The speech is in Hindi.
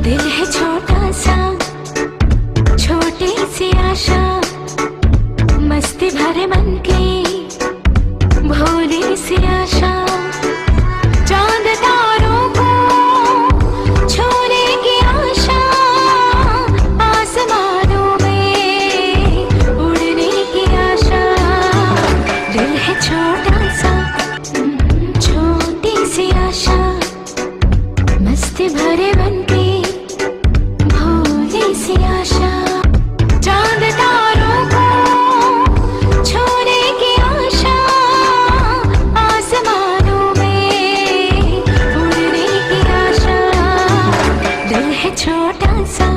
दिल है छोटा सा, छोटी सी आशा, मस्ती भरे मन की भोली सी आशा। चांद तारों को छूने की आशा, आसमानों में उड़ने की आशा। दिल है छोटा सा, छोटी सी आशा, मस्ती भरे मन की भोली सी आशा। चांद तारों को छूने की आशा, आसमानों में उड़ने की आशा। दिल है छोटा सा,